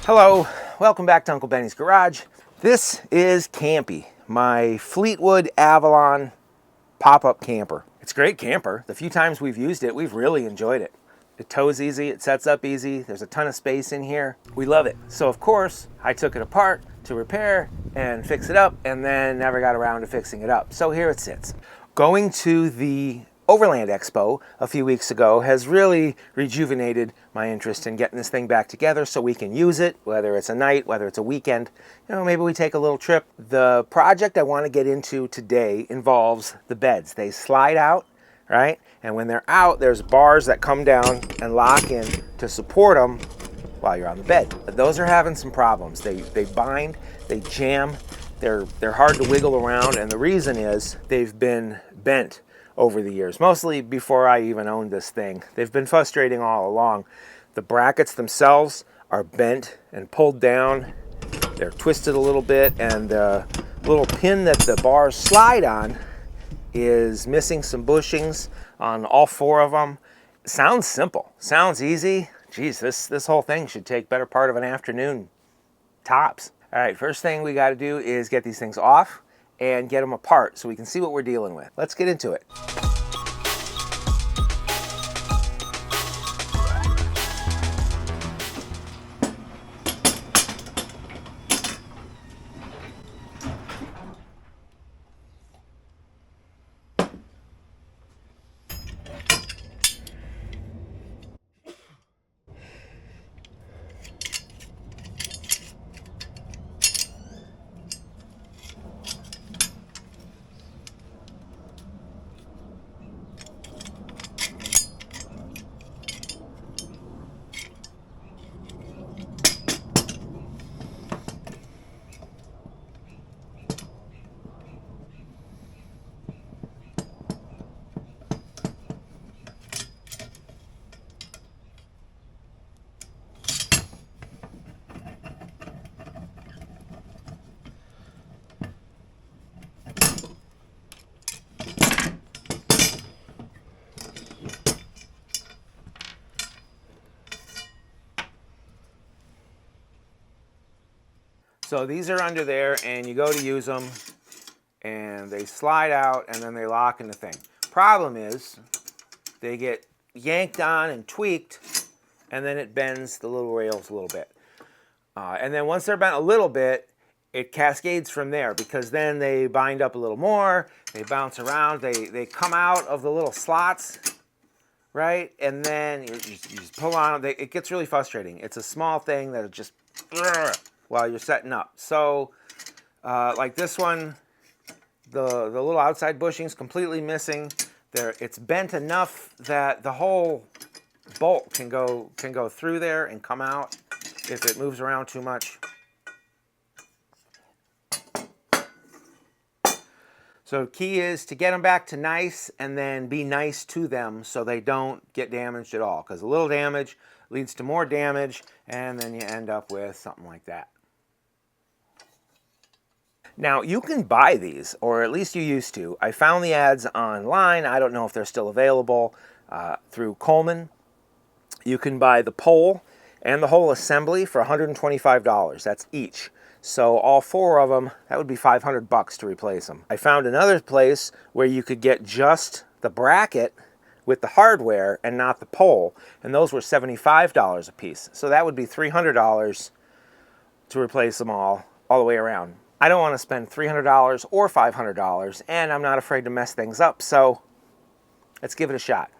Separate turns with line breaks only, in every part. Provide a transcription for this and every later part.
Hello, welcome back to Uncle Benny's Garage. This is Campy, my Fleetwood Avalon pop-up camper. It's a great camper. The few times we've used it, we've really enjoyed it. It tows easy, it sets up easy, there's a ton of space in here. We love it. So of course, I took it apart to repair and fix it up, and then never got around to fixing it up. So here it sits. Going to the Overland Expo a few weeks ago has really rejuvenated my interest in getting this thing back together so we can use it, whether it's a night, whether it's a weekend. You know, maybe we take a little trip. The project I want to get into today involves the beds. They slide out, right? And when they're out, there's bars that come down and lock in to support them while you're on the bed. Those are having some problems. They bind, they jam, they're hard to wiggle around, and the reason is they've been bent over the years, mostly before I even owned this thing. They've been frustrating all along. The brackets themselves are bent and pulled down. They're twisted a little bit, and the little pin that the bars slide on is missing some bushings on all four of them. Sounds simple, sounds easy. Geez, this whole thing should take better part of an afternoon, tops. All right, first thing we got to do is get these things off and get them apart so we can see what we're dealing with. Let's get into it. So these are under there, and you go to use them, and they slide out, and then they lock in the thing. Problem is, they get yanked on and tweaked, and then it bends the little rails a little bit. And then once they're bent a little bit, it cascades from there, because then they bind up a little more, they bounce around, they come out of the little slots, right? And then you just pull on them. It gets really frustrating. It's a small thing that it just while you're setting up. So like this one, the little outside bushing's completely missing. It's bent enough that the whole bolt can go through there and come out if it moves around too much. So the key is to get them back to nice, and then be nice to them so they don't get damaged at all, because a little damage leads to more damage, and then you end up with something like that. Now, you can buy these, or at least you used to. I found the ads online. I don't know if they're still available through Coleman. You can buy the pole and the whole assembly for $125. That's each. So all four of them, that would be $500 to replace them. I found another place where you could get just the bracket with the hardware and not the pole, and those were $75 a piece. So that would be $300 to replace them all the way around. I don't want to spend $300 or $500, and I'm not afraid to mess things up, so let's give it a shot.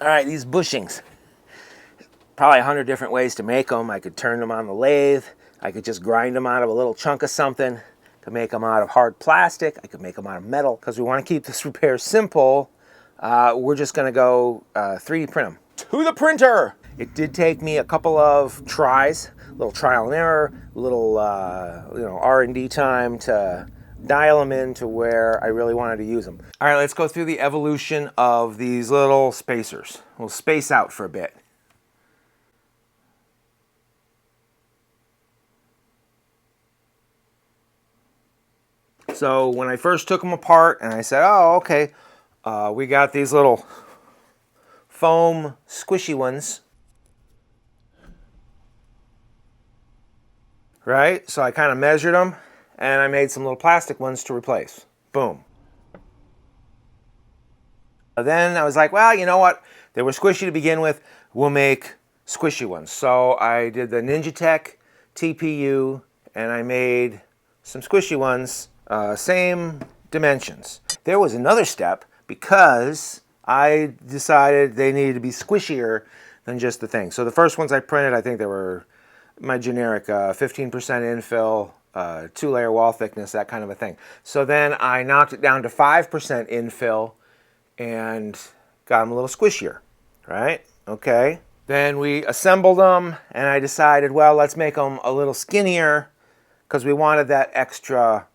All right, these bushings. Probably 100 different ways to make them. I could turn them on the lathe. I could just grind them out of a little chunk of something. I could make them out of hard plastic. I could make them out of metal. Because we want to keep this repair simple, we're just going to go 3D print them. To the printer! It did take me a couple of tries, a little trial and error, a little R&D time to dial them in to where I really wanted to use them. All right, let's go through the evolution of these little spacers. We'll space out for a bit. So when I first took them apart and I said, oh, okay, we got these little foam squishy ones, right? So I kind of measured them and I made some little plastic ones to replace. Boom. Then I was like, well, you know what? They were squishy to begin with. We'll make squishy ones. So I did the Ninja Tech TPU and I made some squishy ones. Same dimensions. There was another step because I decided they needed to be squishier than just the thing. So the first ones I printed, I think they were my generic 15% infill, 2-layer wall thickness, that kind of a thing. So then I knocked it down to 5% infill and got them a little squishier, right? Okay. Then we assembled them and I decided, well, let's make them a little skinnier because we wanted that extra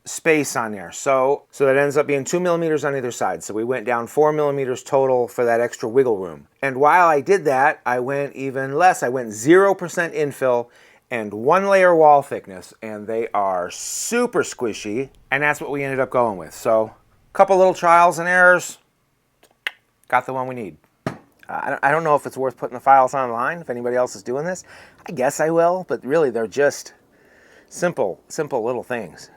space on there. So that ends up being 2 millimeters on either side. So we went down 4 millimeters total for that extra wiggle room. And while I did that, I went even less. I went 0% infill and 1-layer wall thickness, and they are super squishy, and that's what we ended up going with. So a couple little trials and errors, got the one we need. I don't know if it's worth putting the files online, if anybody else is doing this. I guess I will, but really they're just simple little things.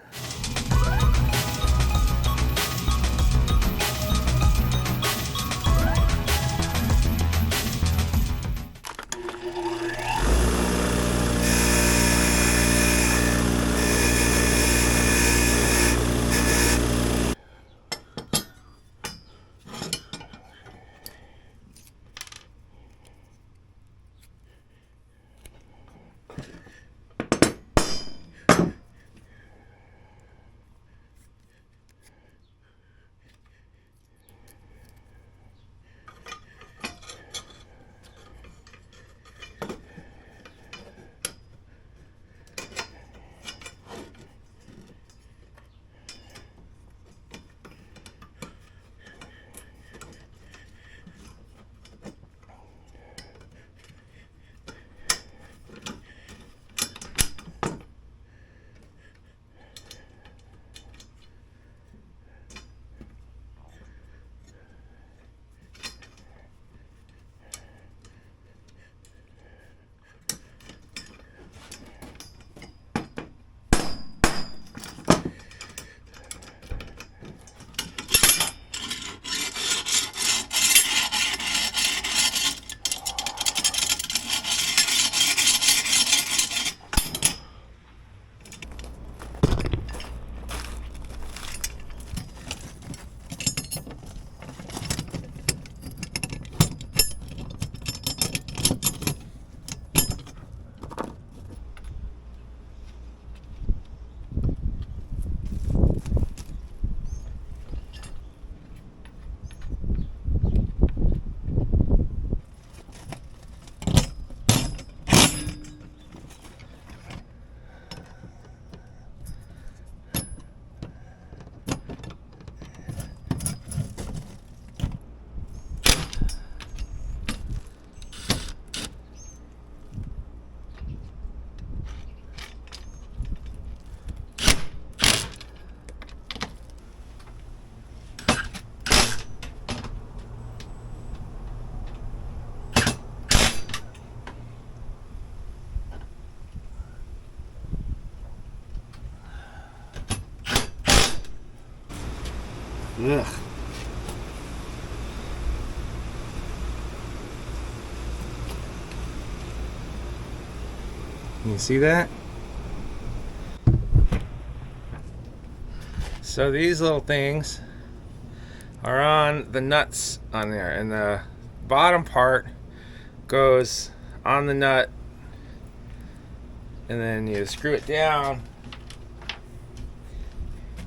Ugh. You see that? So these little things are on the nuts on there, and bottom part goes on the nut, and then you screw it down,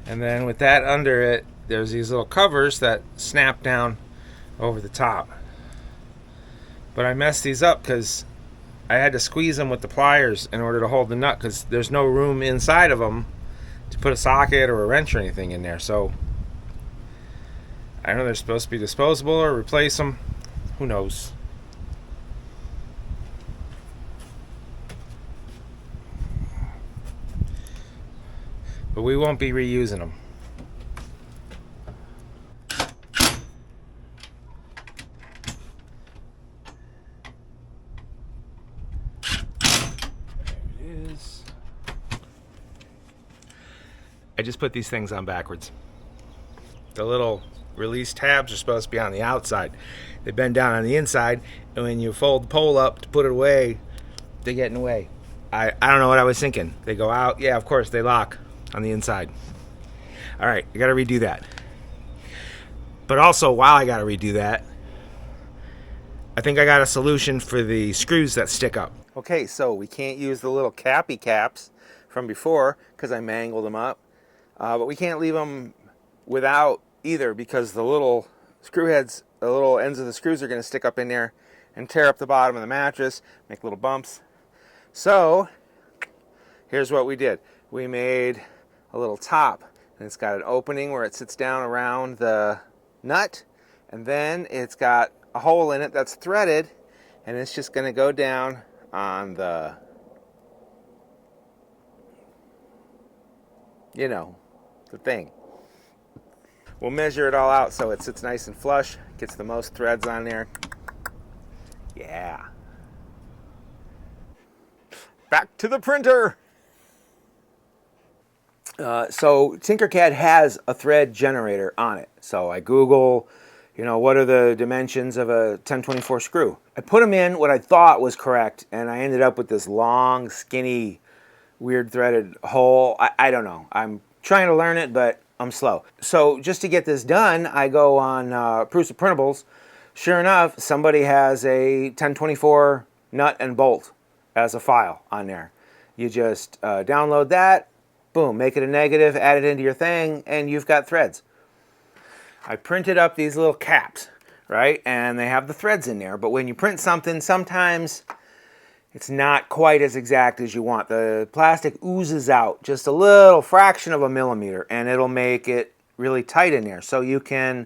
and then with that under it, there's these little covers that snap down over the top. But I messed these up because I had to squeeze them with the pliers in order to hold the nut, because there's no room inside of them to put a socket or a wrench or anything in there. So I don't know, they're supposed to be disposable or replace them. Who knows? But we won't be reusing them. I just put these things on backwards. The little release tabs are supposed to be on the outside. They bend down on the inside, and when you fold the pole up to put it away, they get in the way. I don't know what I was thinking. They go out. Yeah, of course, they lock on the inside. All right, I got to redo that. But also, while I got to redo that, I think I got a solution for the screws that stick up. Okay, so we can't use the little Campy caps from before because I mangled them up. But we can't leave them without either, because the little screw heads, the little ends of the screws are going to stick up in there and tear up the bottom of the mattress, make little bumps. So here's what we did. We made a little top, and it's got an opening where it sits down around the nut, and then it's got a hole in it that's threaded, and it's just going to go down on the, you know, the thing. We'll measure it all out so it sits nice and flush, gets the most threads on there. Yeah. Back to the printer. So Tinkercad has a thread generator on it. So I Google, what are the dimensions of a 1024 screw? I put them in what I thought was correct, and I ended up with this long, skinny, weird threaded hole. I don't know. I'm trying to learn it, but I'm slow. So just to get this done, I go on Prusa Printables. Sure enough, somebody has a 1024 nut and bolt as a file on there. You just download that, boom, make it a negative, add it into your thing, and you've got threads. I printed up these little caps, right? And they have the threads in there. But when you print something, sometimes it's not quite as exact as you want. The plastic oozes out just a little fraction of a millimeter, and it'll make it really tight in there. So you can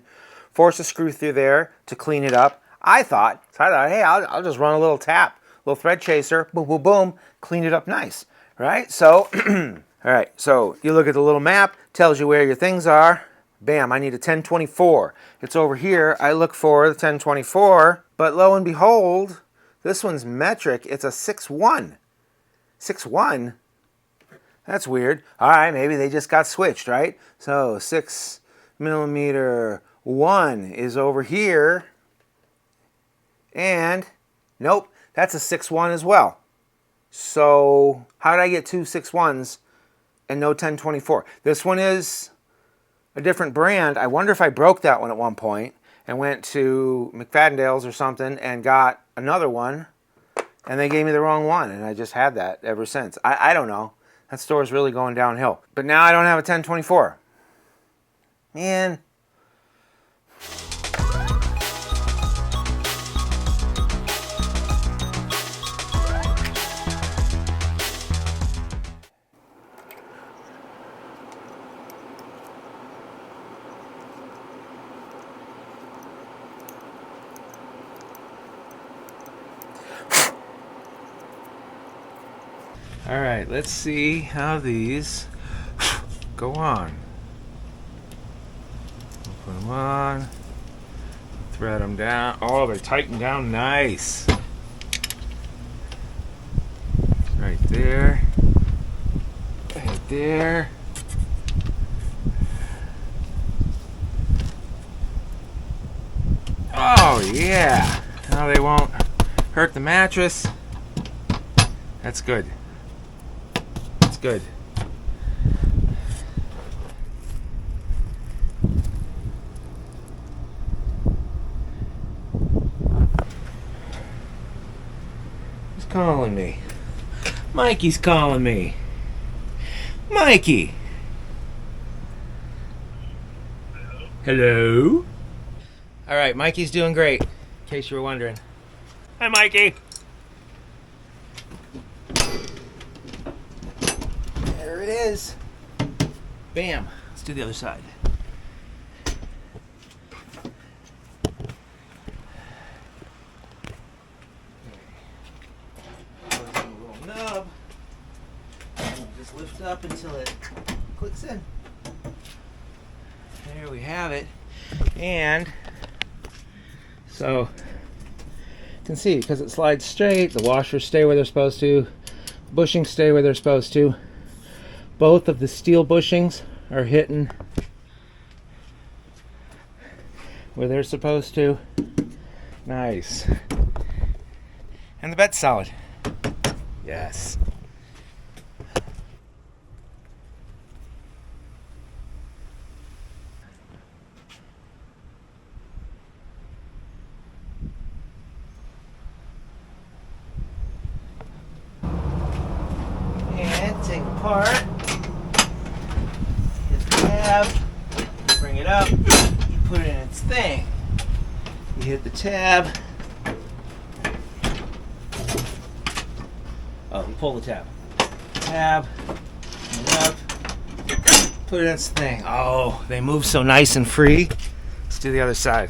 force a screw through there to clean it up. I thought, hey, I'll just run a little tap, little thread chaser, boom, boom, boom, clean it up nice, right? So, all right, so you look at the little map, tells you where your things are. Bam, I need a 1024. It's over here. I look for the 1024, but lo and behold, this one's metric. It's a 6'1". 6'1"? That's weird. All right, maybe they just got switched, right? So 6mm 1 is over here. And, nope, that's a 6'1" as well. So how did I get two 6'1s and no 1024? This one is a different brand. I wonder if I broke that one at one point and went to McFadden's or something and got another one, and they gave me the wrong one, and I just had that ever since. I don't know. That store's really going downhill. But now I don't have a 1024. Man. All right, let's see how these go on. Put them on, thread them down. Oh, they're tightened down nice. Right there, right there. Oh yeah, now they won't hurt the mattress. That's good. Good. calling me. Mikey's calling me. Mikey. Hello? All right, Mikey's doing great, in case you were wondering. Hi, Mikey. There it is. Bam. Let's do the other side. Nub. Just lift up until it clicks in. There we have it. And so you can see, because it slides straight, the washers stay where they're supposed to, bushings stay where they're supposed to. Both of the steel bushings are hitting where they're supposed to. Nice. And the bed's solid. Yes. And take it apart. Hit the tab. Bring it up. You put it in its thing. You hit the tab. Oh, you pull the tab. Tab. Bring it up. Put it in its thing. Oh, they move so nice and free. Let's do the other side.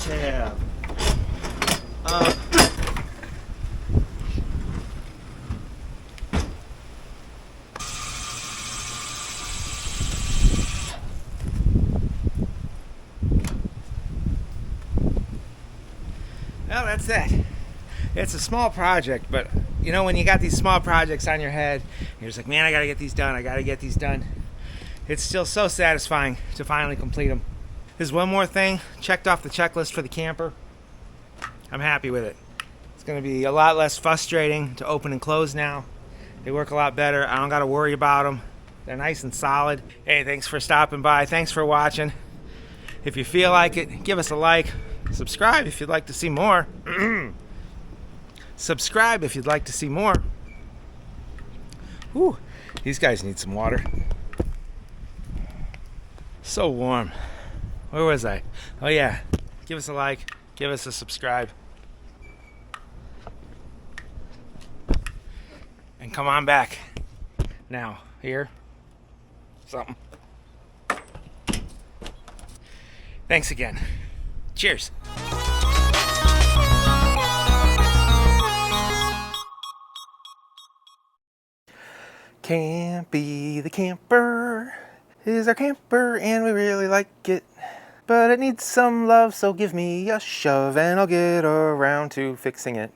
Tab. Up. Well, that's that. It's a small project, but you know, when you got these small projects on your head, you're just like, man, I gotta get these done. I gotta get these done. It's still so satisfying to finally complete them. There's one more thing checked off the checklist for the camper. I'm happy with it. It's going to be a lot less frustrating to open and close now. They work a lot better. I don't got to worry about them. They're nice and solid. Hey, thanks for stopping by. Thanks for watching. If you feel like it, give us a like. Subscribe if you'd like to see more. Subscribe if you'd like to see more. Whew, these guys need some water. So warm. Where was I? Oh yeah, give us a like, give us a subscribe. And come on back. Now, here, something. Thanks again. Cheers. Campy the camper is our camper and we really like it. But it needs some love, so give me a shove and I'll get around to fixing it.